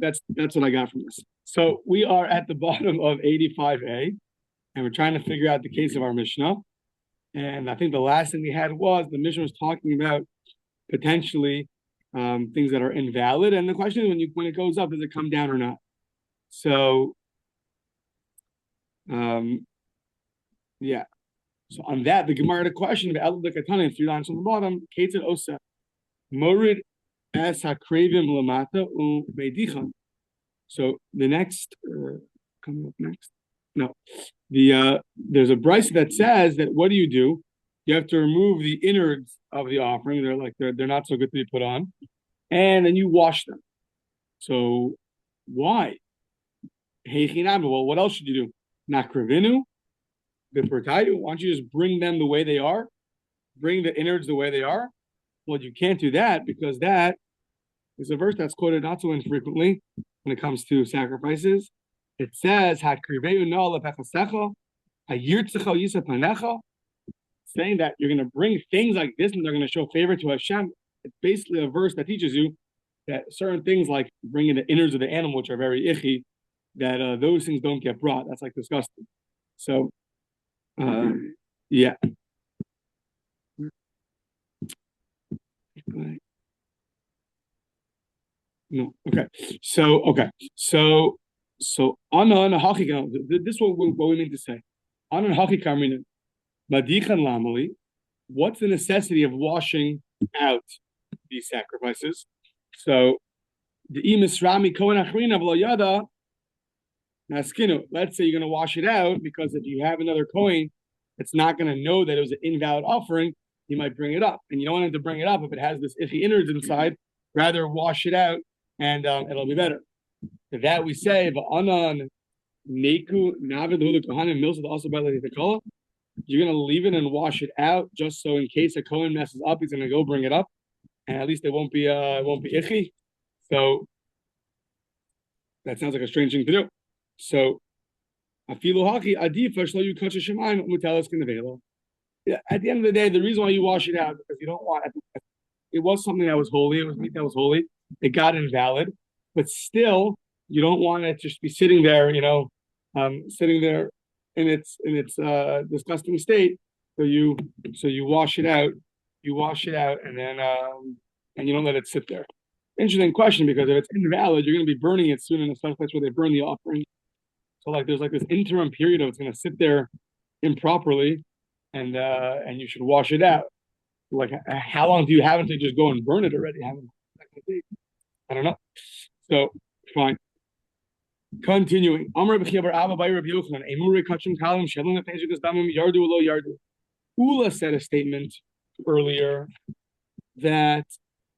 that's what I got from this. So we are at the bottom of 85a, and we're trying to figure out the case of our Mishnah. And I think the last thing we had was the Mishnah was talking about potentially things that are invalid, and the question is when it goes up, does it come down or not? So, yeah. So on that, the Gemara had a question about the Katana, 3 lines on the bottom. Ketzad Osa, Morid as Hakrevim Lamata U Meidichan. So the next, coming up next. No, there's a brisa that says that what do? You have to remove the innards of the offering. They're not so good to be put on, and then you wash them. So why? Well, what else should you do? Nakrivinu, b'pertayu. Why don't you just bring them the way they are? Bring the innards the way they are. Well, you can't do that because that is a verse that's quoted not so infrequently when it comes to sacrifices. It says, saying that you're going to bring things like this and they're going to show favor to Hashem. It's basically a verse that teaches you that certain things like bringing the innards of the animal, which are very icky, that those things don't get brought. That's like disgusting. So, yeah. No. Okay. So anan hachikam. This is what we mean to say. Anan hachikamina. Madichan lamali. What's the necessity of washing out these sacrifices? So the imisrami kohen achrina v'lo yada naskinu. Let's say you're going to wash it out because if you have another kohen that's not going to know that it was an invalid offering, he might bring it up, and you don't want him to bring it up if it has this iffy innards inside. Rather wash it out, and it'll be better. To that we say, "Va'anan neku navid hulu kohanim milsad also by the kola." You're going to leave it and wash it out just so in case a kohen messes up, he's going to go bring it up, and at least it won't be icky. So that sounds like a strange thing to do. So afilu haki adifa shlo you kach shemayim mutalas kinavelo. At the end of the day, the reason why you wash it out is because you don't want it was something that was holy. It was meat that was holy. It got invalid, but still, you don't want it to just be sitting there, sitting there in its disgusting state. So you wash it out. You wash it out, and then and you don't let it sit there. Interesting question, because if it's invalid, you're going to be burning it soon in a special place where they burn the offering. So there's this interim period of it's going to sit there improperly. And you should wash it out. How long do you have until you just go and burn it already? I don't know. So fine. Continuing. Ula said a statement earlier that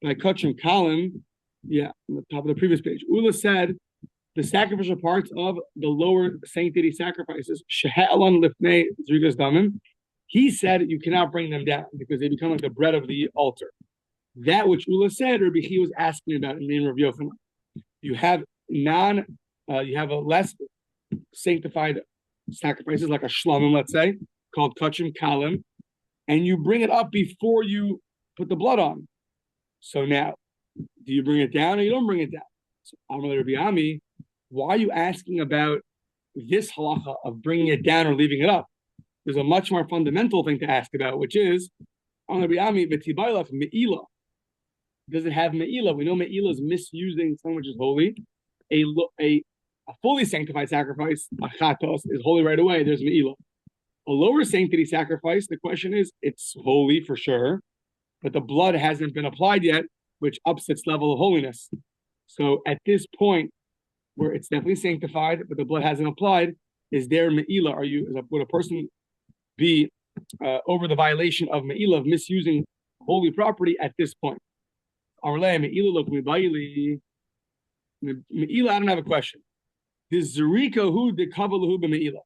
by kachim kalim, on the top of the previous page. Ula said the sacrificial parts of the lower sanctity sacrifices, shehe'alon lifnei zrigas damim. He said you cannot bring them down because they become like the bread of the altar. That which Ula said, Rabbi Chi was asking about in the name of Yochanan. You have a less sanctified sacrifices like a shlamim, let's say, called kachim kalim, and you bring it up before you put the blood on. So now, do you bring it down or you don't bring it down? So Amar Rabbi Ami, why are you asking about this halacha of bringing it down or leaving it up? There's a much more fundamental thing to ask about, which is, does it have me'ilah? We know me'ilah is misusing something which is holy. A fully sanctified sacrifice, a chatos, is holy right away. There's me'ilah. A lower sanctity sacrifice, the question is, it's holy for sure, but the blood hasn't been applied yet, which ups its level of holiness. So at this point, where it's definitely sanctified, but the blood hasn't applied, is there me'ilah? Would a person be over the violation of me'ilah, of misusing holy property at this point? Me'ilah, I don't have a question. The zrika hu de kavalahu b'me'ilah.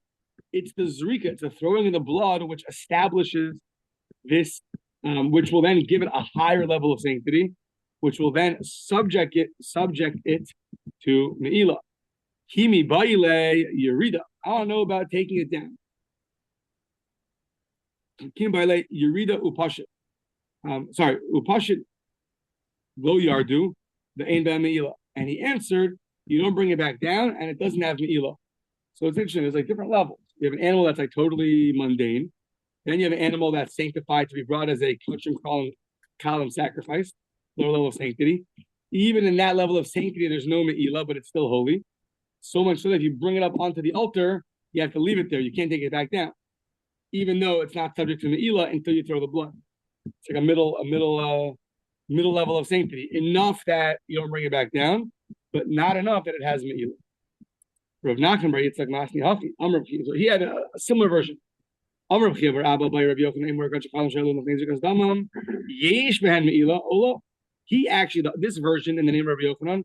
It's the zrika, it's the throwing of the blood which establishes this, which will then give it a higher level of sanctity, which will then subject it to me'ilah. Kimi ba'ile yerida. I don't know about taking it down. Kim ba'ile yerida upashit. Upashit lo yardu the ein ba'me'ilah. And he answered you don't bring it back down, and it doesn't have me'ilah. So it's interesting. There's like different levels. You have an animal that's like totally mundane. Then you have an animal that's sanctified to be brought as a column sacrifice, lower level of sanctity. Even in that level of sanctity, there's no me'ilah, but it's still holy. So much so that if you bring it up onto the altar, you have to leave it there. You can't take it back down, even though it's not subject to me'ilah until you throw the blood. It's like a middle level of sanctity. Enough that you don't bring it back down, but not enough that it has me'ilah. Rav Nachman bar Yitzchak Masni Hachi Amr. So he had a similar version. Amr Chiver Abba by Rabbi Yochanan Emor Gachchalam Shalom Nechnezik Damam Yesh Behen Me'ilah Ola. He actually, this version in the name of Rabbi Yochanan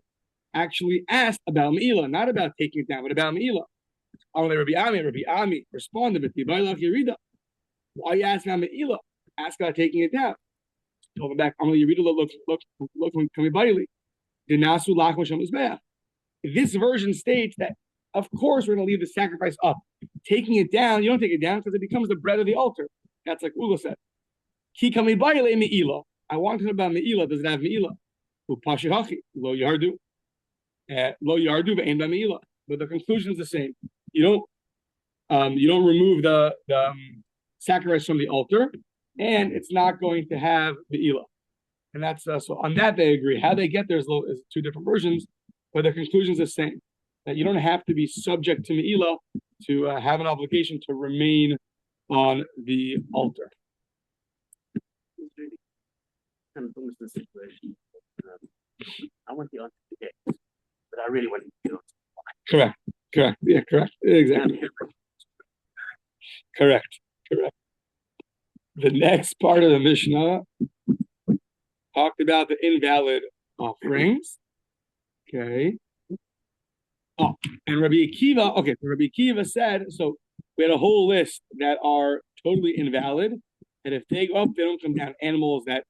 actually asked about me'ilah, not about taking it down, but about me'ilah. Only Rabbi Ami responded with the Bailach Yerida. Why you ask about me'ilah? Ask about taking it down. Told him back. Only Yerida look Kami Bailey. Dinasu Lachma Shem Mizbeach. This version states that, of course, we're going to leave the sacrifice up. Taking it down, you don't take it down because it becomes the bread of the altar. That's like Ula said. Ki Kami Bailey me'ilah. I want to know about me'ilah. Does it have me'ilah? Upashi Hachi Lo Yardu. Lo Yardu ve'en me'ilah. But the conclusion is the same. You don't remove the sacrifice from the altar, and it's not going to have me'ilah. And that's so on that they agree. How they get there is two different versions, but the conclusion is the same. That you don't have to be subject to me'ilah to have an obligation to remain on the altar. Kind of almost the situation. I want the altar today, but I really want to do it. Correct. Yeah, correct. Exactly. Correct. The next part of the Mishnah talked about the invalid offerings. Okay. Oh, and Rabbi Akiva. Okay, so Rabbi Akiva said, so we had a whole list that are totally invalid, and if they go up, they don't come down. Animals that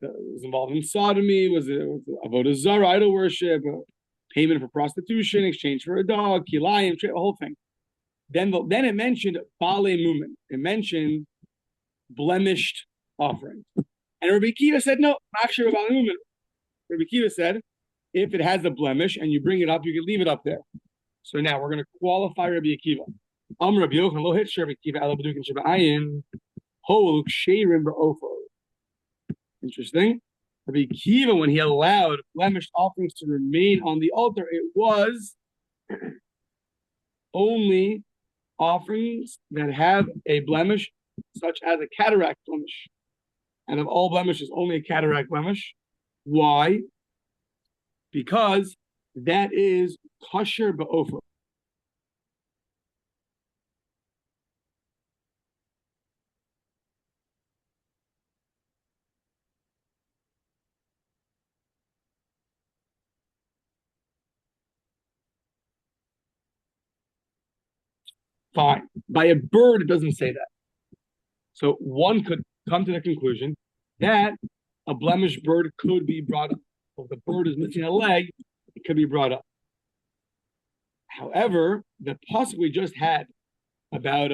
was involved in sodomy, was avodah zarah, idol worship, payment for prostitution, exchange for a dog, kilayim, a whole thing. Then it mentioned bale mumen. It mentioned blemished offerings. And Rabbi Akiva said, no, actually, bale mumen. Rabbi Akiva said, if it has a blemish and you bring it up, you can leave it up there. So now we're going to qualify Rabbi Akiva. Rabbi Yochanan lo hitch Rabbi Akiva ala b'dukin sheba'ayin holuk sheirim ba'ofo. Interesting. Rabbi Akiva, when he allowed blemished offerings to remain on the altar, it was only offerings that have a blemish, such as a cataract blemish. And of all blemishes, only a cataract blemish. Why? Because that is kosher ba'ofer. Fine. By a bird, it doesn't say that. So one could come to the conclusion that a blemished bird could be brought up. If the bird is missing a leg, it could be brought up. However, the pasuk we just had about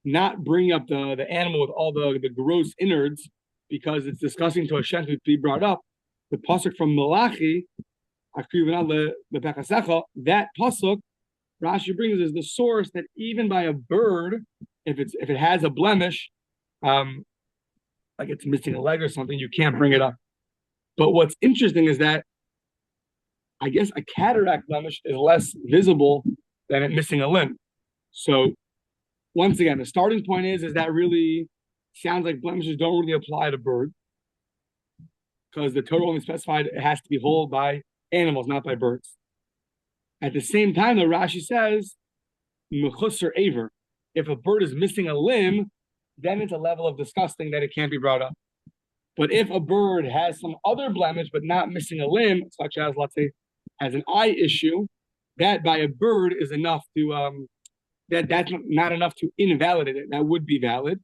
not bringing up the animal with all the gross innards because it's disgusting to Hashem to be brought up. The pasuk from Malachi, that pasuk Rashi brings is the source that even by a bird, if it has a blemish, like it's missing a leg or something, you can't bring it up. But what's interesting is that I guess a cataract blemish is less visible than it missing a limb. So once again, the starting point is that really sounds like blemishes don't really apply to birds because the Torah only specified it has to be whole by animals, not by birds. At the same time, the Rashi says, mechusser aver, if a bird is missing a limb, then it's a level of disgusting that it can't be brought up. But if a bird has some other blemish but not missing a limb, such as, let's say, has an eye issue, that by a bird is enough to, that's not enough to invalidate it. That would be valid.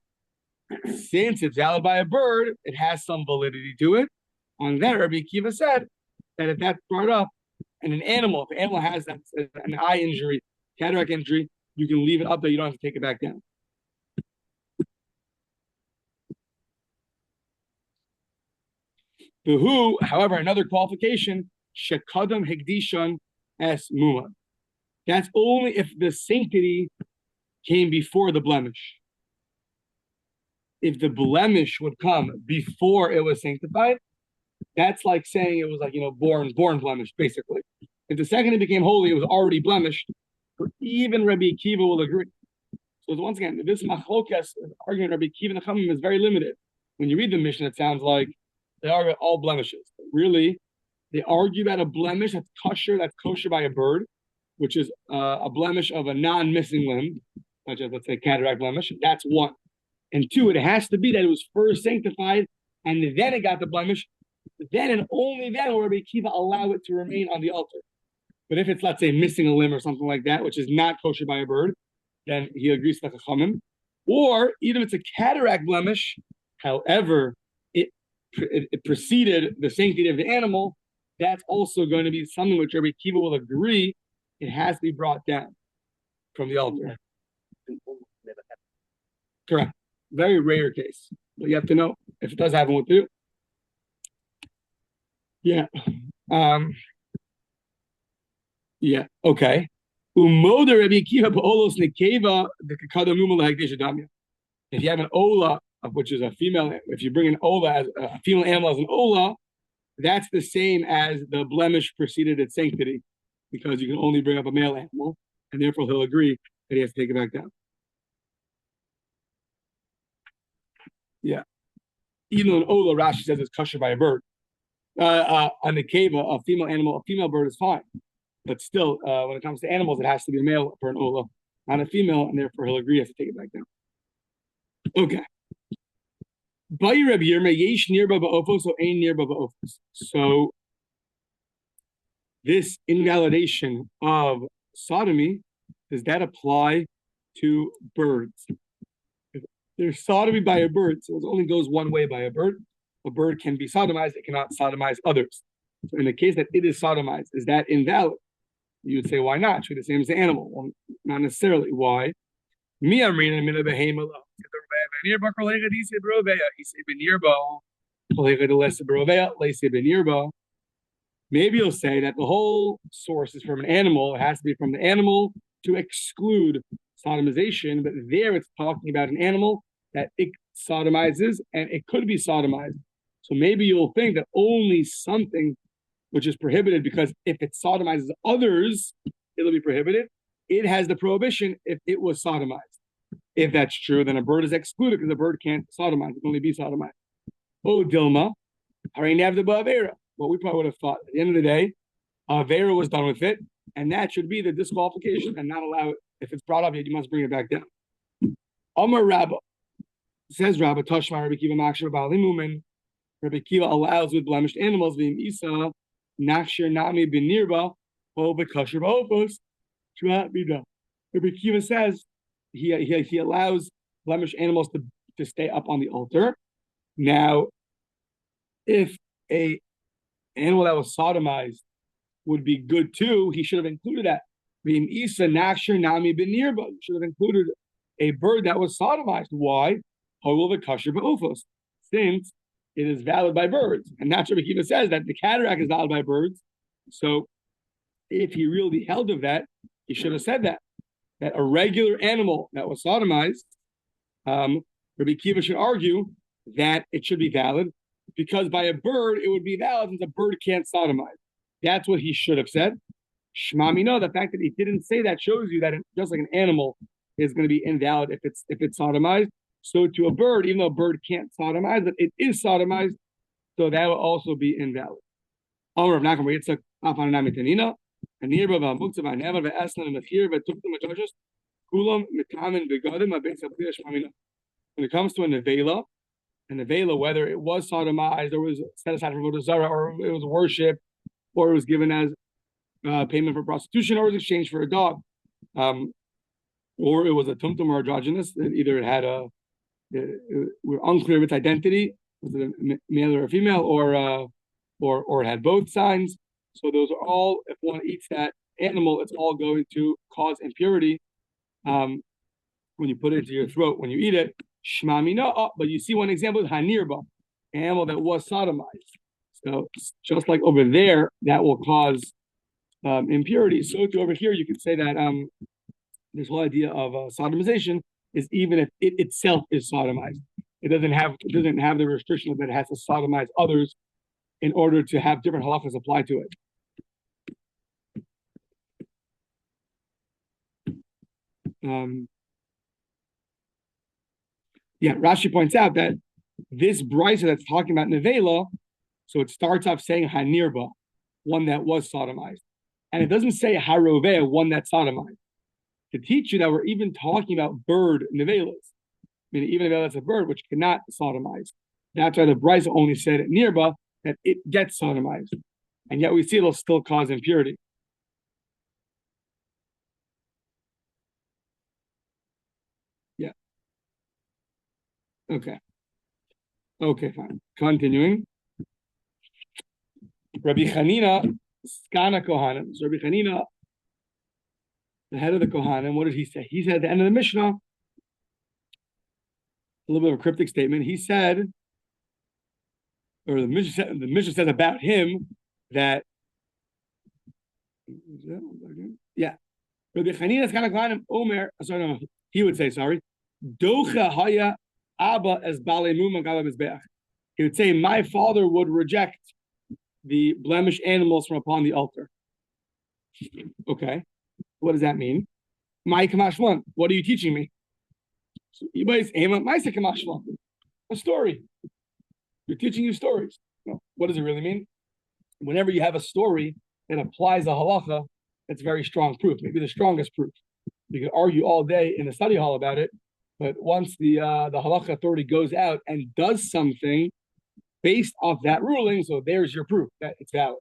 Since it's valid by a bird, it has some validity to it. On that, Rabbi Akiva said that if that's brought up, and an animal, if an animal has an eye injury, cataract injury, you can leave it up there. You don't have to take it back down. However, another qualification, shekadam hegdishon es muma. That's only if the sanctity came before the blemish. If the blemish would come before it was sanctified, that's like saying it was like, born blemished, basically. If the second it became holy, it was already blemished. Even Rabbi Akiva will agree. So once again, this machlokas argument Rabbi Akiva and the Chachamim is very limited. When you read the Mishnah, it sounds like they argue about all blemishes. But really, they argue about a blemish that's kosher by a bird, which is a blemish of a non-missing limb, such as, let's say, cataract blemish. That's one. And two, it has to be that it was first sanctified, and then it got the blemish. Then and only then will Rabbi Akiva allow it to remain on the altar. But if it's, let's say, missing a limb or something like that, which is not kosher by a bird, then he agrees with the Chachamim. Or even if it's a cataract blemish, however, it preceded the sanctity of the animal, that's also going to be something which Rabbi Akiva will agree it has to be brought down from the altar. Correct. Very rare case. But you have to know if it does happen, what to do. Yeah. Yeah. Okay. If you have an ola, which is a female, if you bring an ola as a female animal as an ola, that's the same as the blemish preceded its sanctity, because you can only bring up a male animal, and therefore he'll agree that he has to take it back down. Yeah. Even an ola, Rashi says it's kosher by a bird. On the keva, a female bird is fine. But still, when it comes to animals, it has to be a male for an ola, not a female, and therefore he'll agree he has to take it back down. Okay. So this invalidation of sodomy, does that apply to birds? If there's sodomy by a bird, so it only goes one way by a bird. A bird can be sodomized, it cannot sodomize others. So in the case that it is sodomized, is that invalid? You would say, why not? It should be the same as the animal. Well, not necessarily. Why? Maybe you'll say that the whole source is from an animal. It has to be from the animal to exclude sodomization, but there it's talking about an animal that it sodomizes and it could be sodomized. So maybe you'll think that only something which is prohibited, because if it sodomizes others, it'll be prohibited. It has the prohibition if it was sodomized. If that's true, then a bird is excluded because a bird can't sodomize. It can only be sodomized. Oh, Dilma, what we probably would have thought. At the end of the day, Avera was done with it, and that should be the disqualification and not allow it. If it's brought up, you must bring it back down. Amar Rabba, says Rabba, Tashma Rabbi Kiva Makshir Balimumin. Rabbi Kiva allows with blemished animals, Vim Isa, Nakshir Nami Binirba, O Bekashir Ba'opos, to be done. Rabbi Kiva says he allows blemished animals to stay up on the altar. Now, if a animal that was sodomized would be good too, he should have included that. Vim Isa Nakshir Nami Binirba. He should have included a bird that was sodomized. Why? Since it is valid by birds. And that's what Rabbi Kiva says, that the cataract is valid by birds. So if he really held of that, he should have said that a regular animal that was sodomized, Rabbi Kiva should argue that it should be valid, because by a bird, it would be valid since a bird can't sodomize. That's what he should have said. Shmami, no, the fact that he didn't say that shows you that just like an animal is going to be invalid if it's sodomized, so to a bird, even though a bird can't sodomize, but it is sodomized, so that will also be invalid. When it comes to a nevela, whether it was sodomized or was set aside for vodah zarah, or it was worship, or it was given as payment for prostitution, or was exchanged for a dog, or it was a tumtum or androgynous, either it had we're unclear of its identity, was it a male or a female, or it had both signs. So those are all, if one eats that animal, it's all going to cause impurity when you put it into your throat when you eat it. Shmamina, but you see one example is hanirba, an animal that was sodomized. So just like over there, that will cause impurity. So to over here, you could say that this whole idea of sodomization is even if it itself is sodomized. It doesn't have the restriction that it has to sodomize others in order to have different halachas applied to it. Rashi points out that this brisa that's talking about nevela, so it starts off saying hanirba, one that was sodomized, and it doesn't say haroveh, one that's sodomized, to teach you that we're even talking about bird nevelas, meaning even if that's a bird which cannot sodomize. That's why the brisa only said at nirba that it gets sodomized, and yet we see it'll still cause impurity. Yeah. Okay. Okay, fine. Continuing. Rabbi Chanina, Skana Kohanim. So Rabbi Chanina, the head of the Kohanim, what did he say? He said at the end of the Mishnah, a little bit of a cryptic statement. He said, or the Mishnah says about him that, yeah, Rabbi Chanina, Skana Kohanim, Omer, sorry, no, he would say, sorry, Docha Haya Abba as Bale Muma Gala Mizbeach. He would say, my father would reject the blemished animals from upon the altar. Okay. What does that mean? My kamashwan. What are you teaching me? So, a story. You're teaching you stories. No. What does it really mean? Whenever you have a story that applies a halacha, that's very strong proof, maybe the strongest proof. You can argue all day in the study hall about it, but once the halacha authority goes out and does something based off that ruling, so there's your proof that it's valid.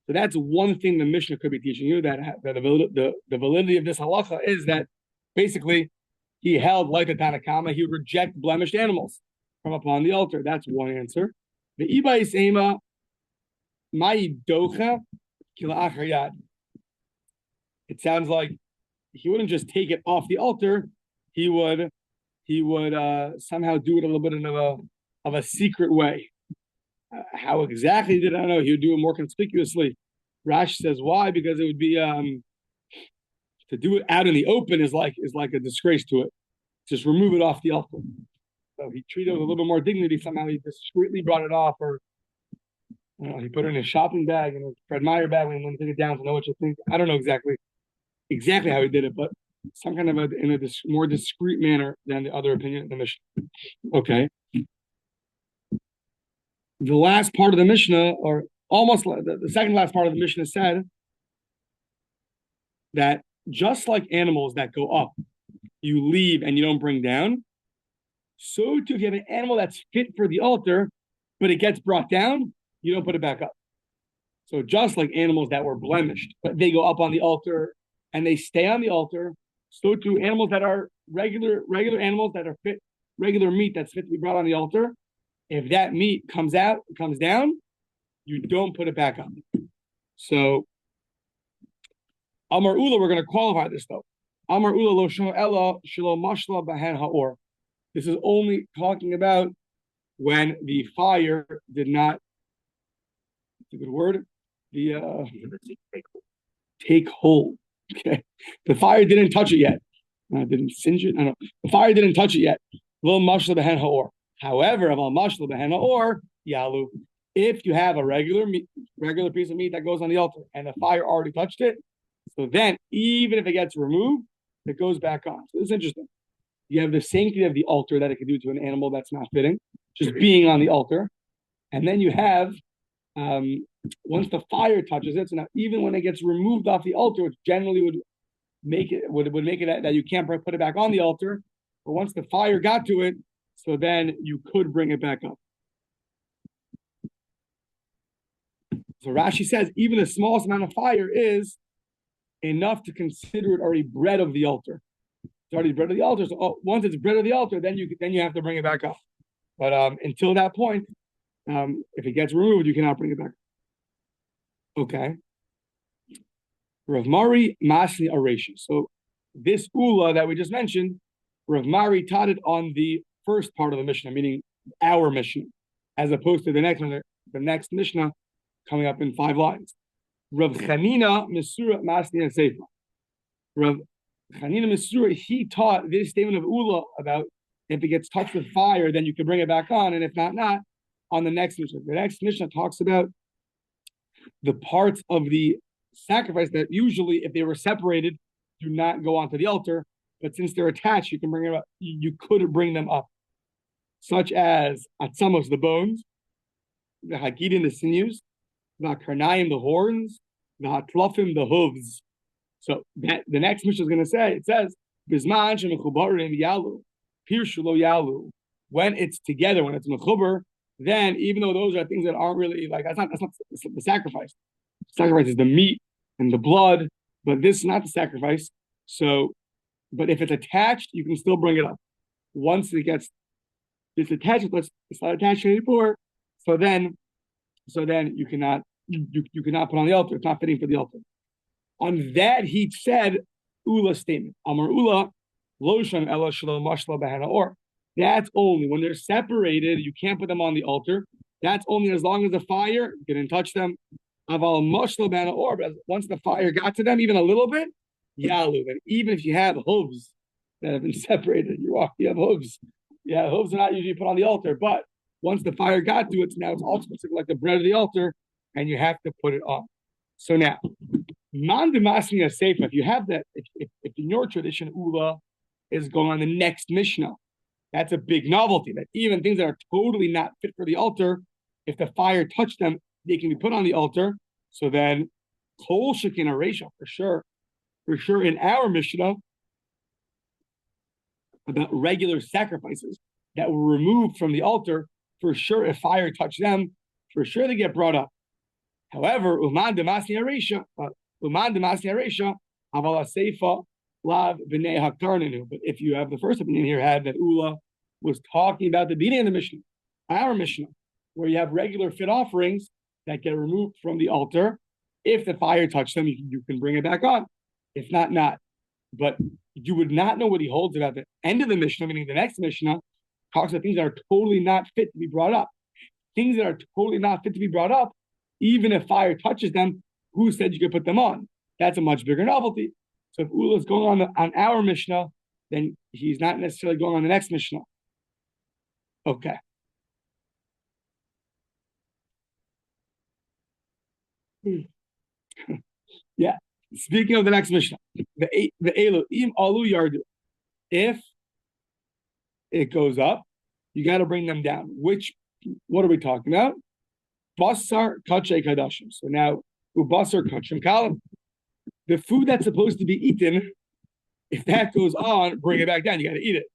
So that's one thing the Mishnah could be teaching you, that the validity of this halacha is that basically he held like a Tanakama, he would reject blemished animals from upon the altar. That's one answer. The Ibai Seima Mai Docha Kila Achrayad. It sounds like he wouldn't just take it off the altar, he would somehow do it a little bit of a secret way. How exactly did I know? He would do it more conspicuously. Rash says why? Because it would be to do it out in the open is like a disgrace to it. Just remove it off the altar. So he treated it with a little bit more dignity. Somehow he discreetly brought it off, or he put it in his shopping bag and a Fred Meyer bag when he took it down to know what you think. I don't know exactly how he did it, but some kind of in a more discreet manner than the other opinion in the Mishnah. Okay. The last part of the Mishnah, or almost the second last part of the Mishnah, said that just like animals that go up, you leave and you don't bring down, so too if you have an animal that's fit for the altar, but it gets brought down, you don't put it back up. So just like animals that were blemished, but they go up on the altar and they stay on the altar, so too animals that are regular animals that are fit, regular meat that's fit to be brought on the altar, if that meat comes down, you don't put it back up. So, Amar Ula, we're going to qualify this though. Amar Ula lo shno ella shelo mashla bahen haor. This is only talking about when the fire did not, it's a good word, take hold. Okay. The fire didn't touch it yet. Didn't singe it. I don't know. The fire didn't touch it yet. Lo mashla bahen haor. However, if you have a regular piece of meat that goes on the altar and the fire already touched it, so then even if it gets removed, it goes back on. So it's interesting. You have the sanctity of the altar that it could do to an animal that's not fitting, just being on the altar, and then you have once the fire touches it. So now even when it gets removed off the altar, which generally would make it that you can't put it back on the altar, but once the fire got to it, so then you could bring it back up. So Rashi says even the smallest amount of fire is enough to consider it already bread of the altar. It's already bread of the altar. So once it's bread of the altar, then you have to bring it back up. But until that point, if it gets removed, you cannot bring it back up. Okay. Rav Mari Masni Areshi. So this Ula that we just mentioned, Rav Mari taught it on the first part of the Mishnah, meaning our Mishnah, as opposed to the next one the next Mishnah coming up in 5 lines. Rav Chanina Mesura Masni and Seifa. Rav Chanina Mesura, he taught this statement of Ula about if it gets touched with fire, then you can bring it back on, and if not, on the next Mishnah. The next Mishnah talks about the parts of the sacrifice that usually, if they were separated, do not go onto the altar, but since they're attached, you can bring them up. You could bring them up, such as atzamos, the bones, the hagidin, the sinews, the karnayim, the horns, the hatlofim, the hooves. So that the next Mishnah is going to say, it says, Bizman shemechubarim yalu, pirshulo yalu. When it's together, when it's mechubar, then even though those are things that aren't really like that's not the sacrifice. The sacrifice is the meat and the blood, but this is not the sacrifice. So, but if it's attached, you can still bring it up. Once it gets it's attached, it's not attached anymore. So then you cannot put on the altar. It's not fitting for the altar. On that, he said Ula statement. Amar Ula, Loshan Ela Shalom Mashla Bahana Or. That's only when they're separated, you can't put them on the altar. That's only as long as the fire, you didn't touch them. Aval Mashla Bahana Or, but once the fire got to them, even a little bit, Yalu. And even if you have hooves that have been separated, you have hooves. Yeah, hooves are not usually put on the altar, but once the fire got to it, now it's also like the bread of the altar, and you have to put it on. So now, Mandamasni Seifa, if you have that, if in your tradition, Ula is going on the next Mishnah, that's a big novelty, that even things that are totally not fit for the altar, if the fire touched them, they can be put on the altar. So then, Kol Shekin Aresha, for sure, in our Mishnah, about regular sacrifices that were removed from the altar, for sure, if fire touched them, for sure they get brought up. However, Uman Damasni Aresha, Avala Seifa, Lav B'nei Haktarninu. But if you have the first opinion here, had that Ula was talking about the beginning of the Mishnah, our Mishnah, where you have regular fit offerings that get removed from the altar. If the fire touched them, you can bring it back on. If not, not. But you would not know what he holds about the end of the Mishnah, meaning the next Mishnah, talks about things that are totally not fit to be brought up. Things that are totally not fit to be brought up, even if fire touches them, who said you could put them on? That's a much bigger novelty. So if Ula is going on our Mishnah, then he's not necessarily going on the next Mishnah. Okay. Yeah. Speaking of the next Mishnah, the Elu, im alu yardu. If it goes up, you got to bring them down. What are we talking about? Basar kachay kadashim. So now, ubasar kachim kalim. The food that's supposed to be eaten, if that goes on, bring it back down. You got to eat it.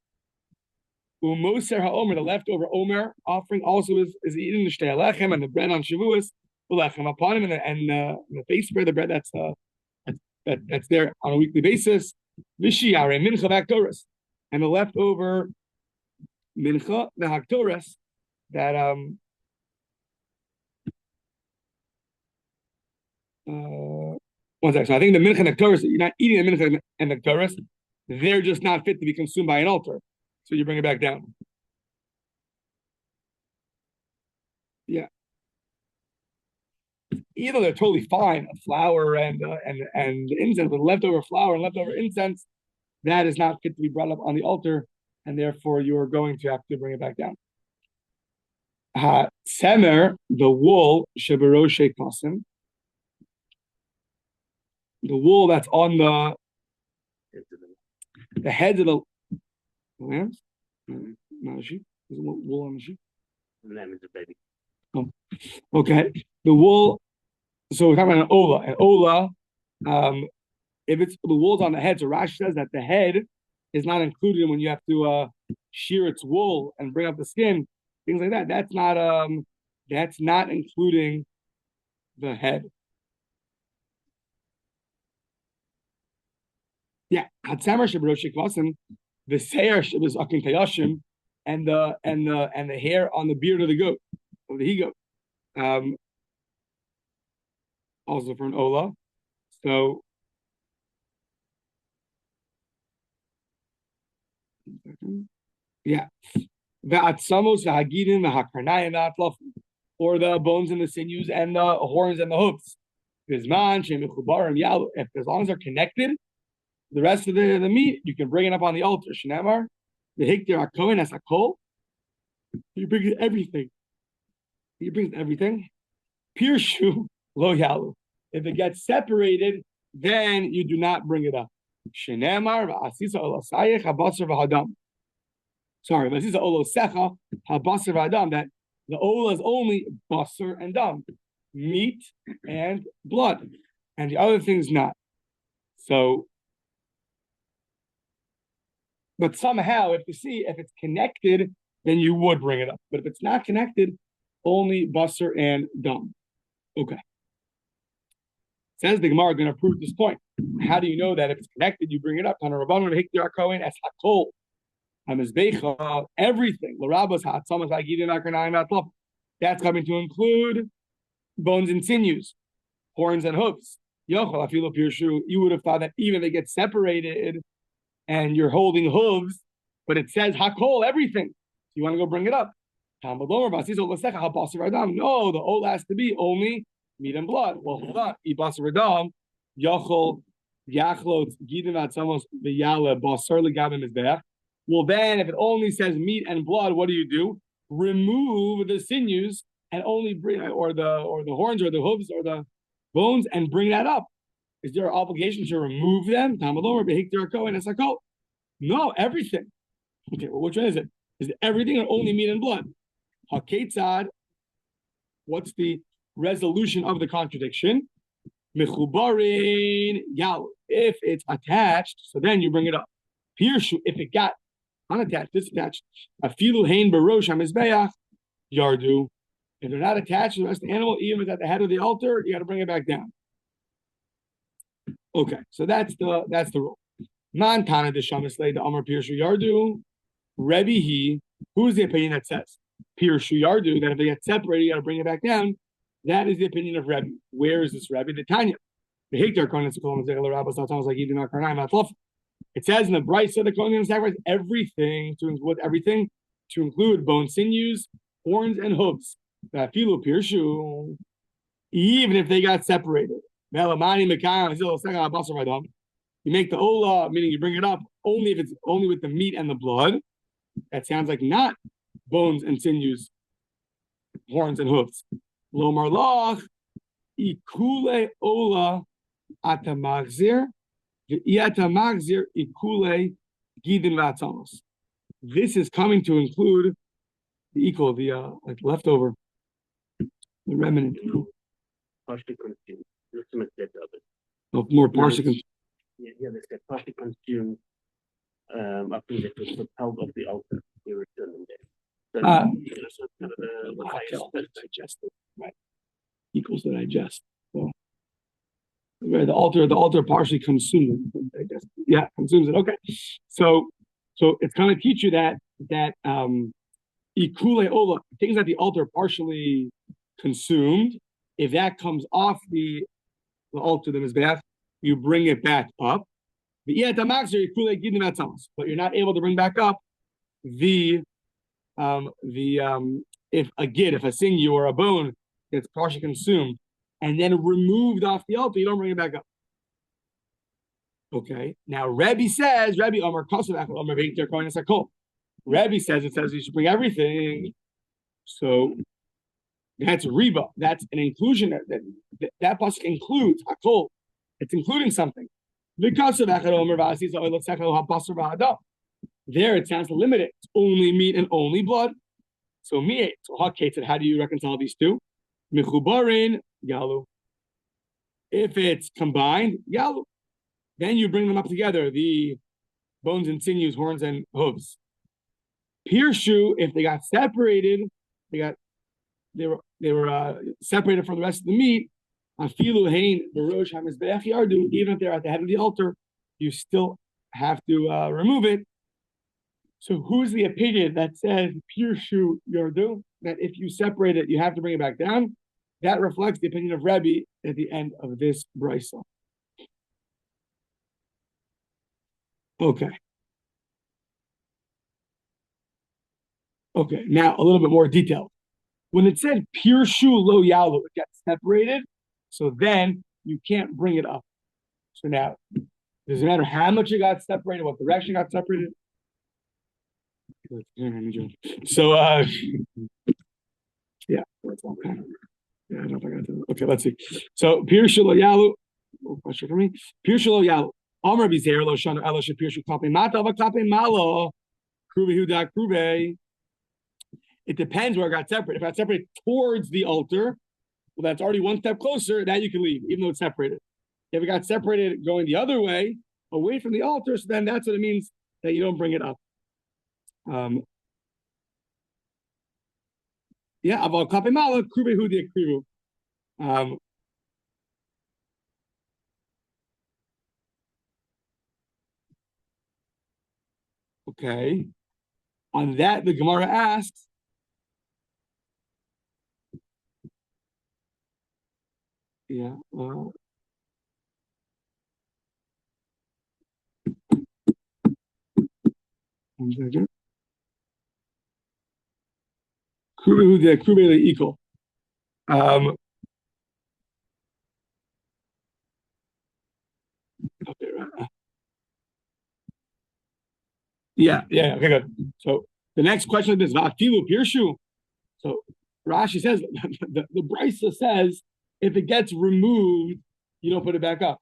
Umoser ha'omer, the leftover omer offering also is eaten. The shtei lechem and the bread on Shavuos, the lechem upon him, and the face bread, the bread that's there on a weekly basis. Vishiyare mincha v'haktoras, and the leftover mincha v'haktoras that one second. So I think the mincha and hektoras, you're not eating the mincha and hektoras, they're just not fit to be consumed by an altar. So you bring it back down. Yeah. Either they're totally fine, flour and incense, but leftover flour and leftover incense, that is not fit to be brought up on the altar, and therefore you are going to have to bring it back down. Semer, the wool, sheberoshe kasim, the wool that's on the heads of the lambs, not a sheep. There's wool on the sheep. The lamb is a baby. Oh, okay. The wool. So we're talking about an ola. An ola, if it's the wool's on the head, so Rashi says that the head is not included when you have to shear its wool and bring up the skin, things like that. That's not including the head. Yeah, Hatzamer Shebroshik Vasim, the Seir Shebis Akin Tayashim, and the hair on the beard of the goat, of the he-goat. Also for an Ola. So yeah. The Atzamos, the Hagidim, the Hakarnayim, the Atlafim. or the bones and the sinews and the horns and the hooves. If as long as they're connected, the rest of the meat, you can bring it up on the altar. Shnamar, the hikdir akohen as hakol. You bring everything. You bring everything. Pirshu lo yalu. If it gets separated, then you do not bring it up. Shnamar v'asisa olasayich habasar v'hadam. Sorry, v'asisa olosecha habasar v'hadam. That the ola is only basar and dam, meat and blood, and the other things not. So. But somehow, if it's connected, then you would bring it up. But if it's not connected, only basar and dam. Okay. Says the Gemara, going to prove this point. How do you know that if it's connected, you bring it up? Everything. That's coming to include bones and sinews, horns and hooves. You would have thought that even if they get separated, and you're holding hooves, but it says hakol, everything. You want to go bring it up. No, the old has to be only meat and blood. Well, hold on. Well, then, if it only says meat and blood, what do? Remove the sinews and only bring, or the horns, or the hooves, or the bones, and bring that up. Is there an obligation to remove them? No, everything. Okay, well, which one is it? Is it everything or only meat and blood? Haketzad, what's the resolution of the contradiction? Mechubarin yal. If it's attached, so then you bring it up. Pirshu, if it got unattached, disattached. Afilu hein barosh hamizbeach yardu. If they're not attached to the rest of the animal, even if it's at the head of the altar, you got to bring it back down. Okay, so that's the rule. Man Tana de Shamislay the Amar Pirshu Yardu. Rebbe he, who's the opinion that says Pirshu Yardu, that if they get separated, you got to bring it back down? That is the opinion of Rebbe. Where is this Rebbe? The Tanya. It says in the Bryce of the Kohen sacrifice everything to include bone, sinews, horns, and hooves. Even if they got separated. You make the ola, meaning you bring it up only if it's only with the meat and the blood. That sounds like not bones and sinews, horns and hooves. Lomar lach ikule ola atamagzir v'iatamagzir ikule gidin v'atzamos. This is coming to include the equal, the like leftover, the remnant. Partially consumed. Of it. Oh, more partially consumed. Yeah, they said partially consumed up to it was propelled off the altar. They were done in there. So, kind of the highest digested, right? Equals the digest. So, right, the altar partially consumes it. Yeah, consumes it. Okay. So it's going to teach you that ikule ola, things that the altar partially consumed, if that comes off the altar, the mizbeach, you bring it back up. But you're not able to bring back up if a sinew or a bone gets partially consumed and then removed off the altar, you don't bring it back up. Okay. Now Rebbe says, Rebbe says you should bring everything. So that's riba. That's an inclusion. That pasuk includes hakol. It's including something. There it sounds limited. It's only meat and only blood. So how do you reconcile these two? Mechubarin yalu. If it's combined, yalu. Then you bring them up together, the bones and sinews, horns and hooves. Pirshu, if they got separated, they were separated from the rest of the meat. Afilu hein barosh hamizbeach yardu. Even if they're at the head of the altar, you still have to remove it. So who's the opinion that says pirshu yardu? That if you separate it, you have to bring it back down? That reflects the opinion of Rebbe at the end of this brisa. Okay. Okay, now a little bit more detail. When it said pirshu lo yalu, it got separated, so then you can't bring it up. So now, does it matter how much it got separated, what direction it got separated? So, yeah, I don't know if I got to. Okay, let's see. So, pirshu lo yalu. Question for me. Pirshu lo yalu. Amar bizer lo shana elosh pirshu klape mata v'klape malo. Krubehuda krube. It depends where it got separated. If it got separated towards the altar, well, that's already one step closer. That you can leave, even though it's separated. If it got separated going the other way, away from the altar, so then that's what it means that you don't bring it up. Yeah, aval klape malo krubehuda kribu. Okay. On that, the Gemara asks, yeah, 1 second. Krube equal. Okay, right. Yeah, okay, good. So the next question is Vakilu Pirshu. So Rashi says the Brisa says if it gets removed, you don't put it back up.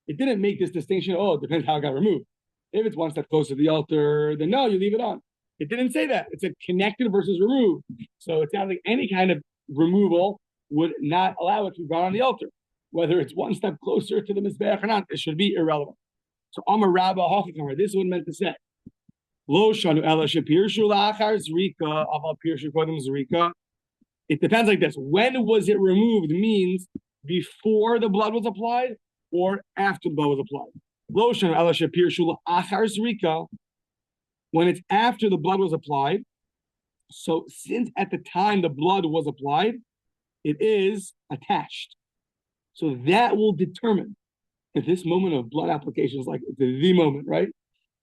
It didn't make this distinction. Oh, it depends how it got removed. If it's one step closer to the altar, then no, you leave it on. It didn't say that. It said connected versus removed. So it sounds like any kind of removal would not allow it to be brought on the altar. Whether it's one step closer to the Mizbeach or not, it should be irrelevant. So Amar Rabba Hachikamer, this is what it meant to say. Lo shanu ela shepirshu la'achar zrika aval pirshu kodem zrika. It depends like this. When was it removed means before the blood was applied or after the blood was applied. Lo shanu ela shepirshu la'achar zrika. When it's after the blood was applied, so since at the time the blood was applied, it is attached. So that will determine if this moment of blood application is like the moment, right?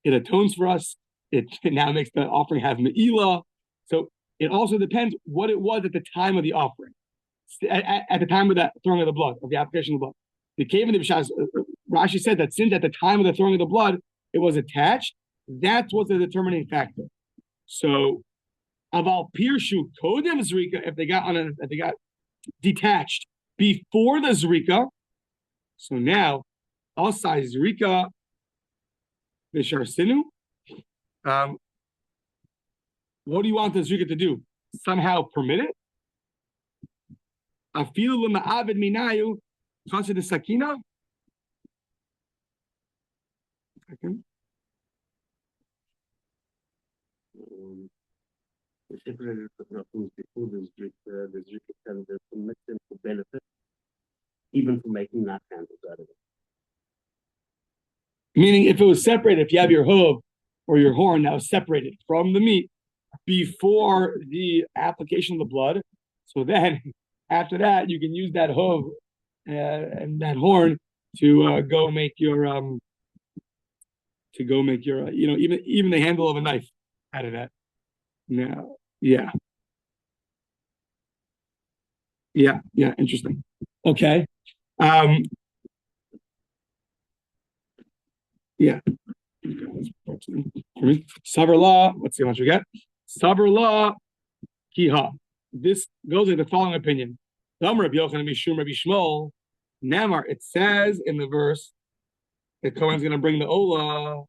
It atones for us. It now makes the offering have me'ilah. So it also depends what it was at the time of the offering, at the time of that throwing of the blood, of the application of the blood. The cave in the Bishas, Rashi said that since at the time of the throwing of the blood, it was attached, that was the determining factor. So, aval pirshu kodem zrika, if they got detached before the zrika, so now asai zrika v'shar sinu. What do you want the zrika to do? Somehow permit it? Afilu l'ma'avid minayu chassid the sakina. Second. Separated from before the zrika can permit them to benefit, even for making nut candles out of it. Meaning, if it was separated, if you have your hoof or your horn now separated from the meat before the application of the blood, so then after that you can use that hoof and that horn to go make your even the handle of a knife out of that. Now, yeah, interesting. Okay, yeah. Savar law. Let's see how much we get. Savar law kiha. This goes with the following opinion. Rabbi Yochanan Mishum Rabbi Shmuel. Namar. It says in the verse that Kohen's going to bring the olah.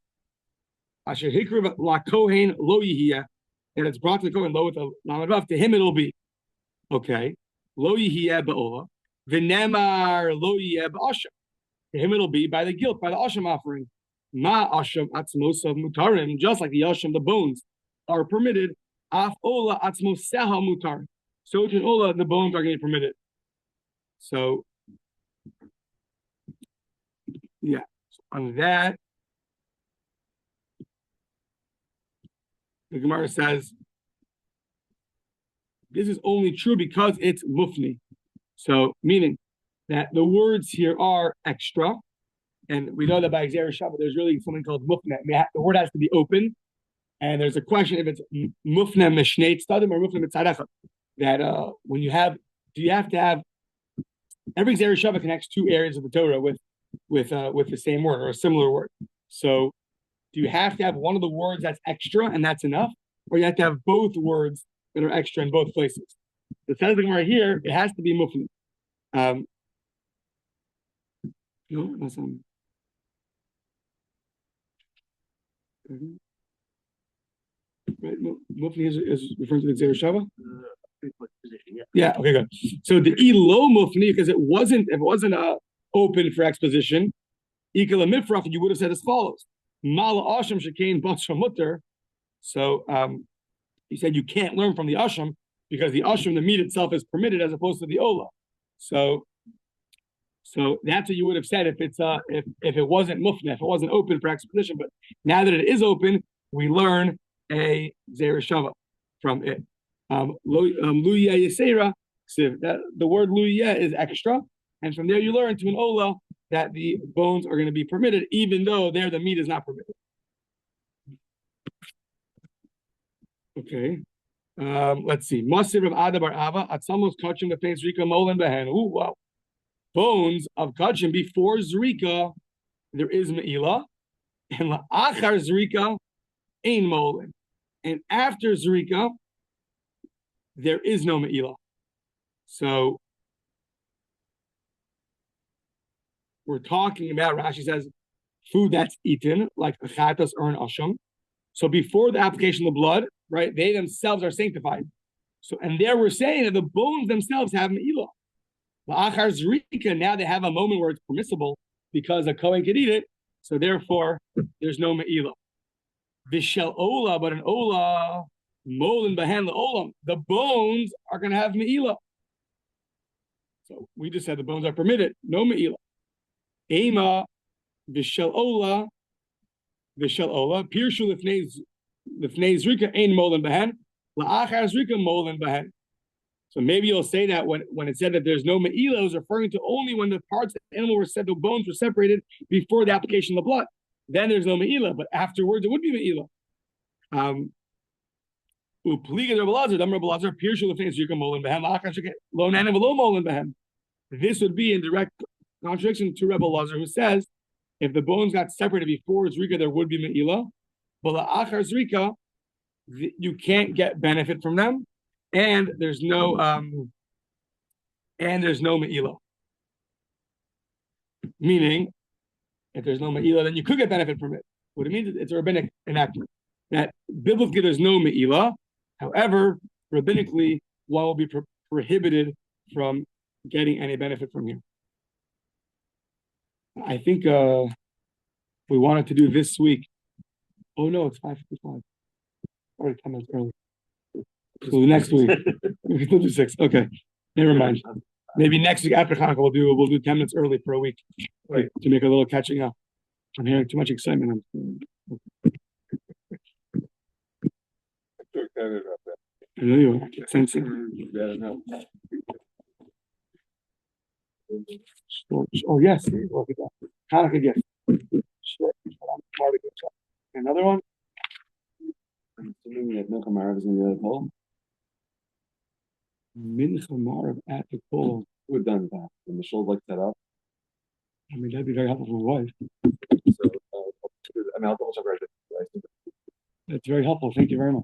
Asher hikru la kohen lo yihiyah. And it's brought to the Kohen lo with a lamadav. To him it'll be okay. Lo yihiyah ba'olah. V'nemar lo yihiyah ba'asham. To him it'll be by the guilt, by the asham offering. Ma asham atzmosav mutarim, just like the asham, the bones are permitted. Af ola atzmoseha mutar. So to ola, the bones are going to be permitted. So, yeah. So on that, the Gemara says this is only true because it's mufni. So, meaning that the words here are extra. And we know that by Xer Shabbat, there's really something called mufne. The word has to be open. And there's a question if it's mufne mishneit stadim or mufne mitzad echad. that when you have, do you have to have every Zera Shava connects two areas of the Torah with the same word or a similar word. So do you have to have one of the words that's extra and that's enough, or you have to have both words that are extra in both places? The says the Gemara here, it has to be mufli. No, that's right. Mufli is referring to the Zera Shava. Position, Yeah. Okay. Good. So the elo mufni, because if it wasn't open for exposition, ikala mifrach, you would have said as follows: Mala asham shekain b'asham mutter. So he said you can't learn from the asham because the asham, the meat itself, is permitted as opposed to the ola. So that's what you would have said if it's if it wasn't mufna, if it wasn't open for exposition. But now that it is open, we learn a zera shava from it. Luya yesera, that the word luya is extra, and from there you learn to an ola that the bones are going to be permitted, even though there the meat is not permitted. Okay. Let's see. Masir of Adabar Ava, Atzamos Kachim the face Rika Molen Behen. Oh, wow. Bones of Kachim before Zrika, there is Me'ila, and La'achar Zrika, Ein Molen. And after Zrika, there is no Me'ila. So we're talking about, Rashi says, food that's eaten, like a chatas or an asham. So before the application of the blood, right, they themselves are sanctified. So, and there we're saying that the bones themselves have Me'ila. La'achar Zrika, now they have a moment where it's permissible because a Kohen could eat it. So therefore, there's no Me'ila. Vishel Ola, but an Ola, Molin Bahan Olam, the bones are going to have Me'ila. So we just said the bones are permitted, no Me'ila. Ema, Vishel Ola, Pirshu Lifnei Zrika, Ein Molin Bahan, La'achar Zrika, Molin Bahan. So maybe you'll say that when it said that there's no Me'ila, it was referring to only when the parts of the animal were said, the bones were separated before the application of the blood. Then there's no Me'ila, but afterwards it would be Me'ila. This would be in direct contradiction to Rebbe Lazar, who says if the bones got separated before Zrika, there would be Me'ila, but La'achar Zrika, you can't get benefit from them, and there's no Me'ila. Meaning, if there's no Me'ila, then you could get benefit from it. What it means is it's a rabbinic enactment. That biblically there's no Me'ila. However, rabbinically, one will be prohibited from getting any benefit from here. I think we wanted to do this week. Oh no, it's 5:55. Already 10 minutes early. So next week we can still do 6. Okay, never mind. Maybe next week after Hanukkah we'll do 10 minutes early for a week, right, to make a little catching up. I'm hearing too much excitement. I know you are sensing. Oh yes, look at that. Hanukkah gift. Another one. I'm assuming that Mincha Marav is in the other pole. Mincha Marav at the pole. We've done that. When the shul like set up. I mean, that'd be very helpful for my wife. So, I mean, I'll double check right. That's very helpful. Thank you very much.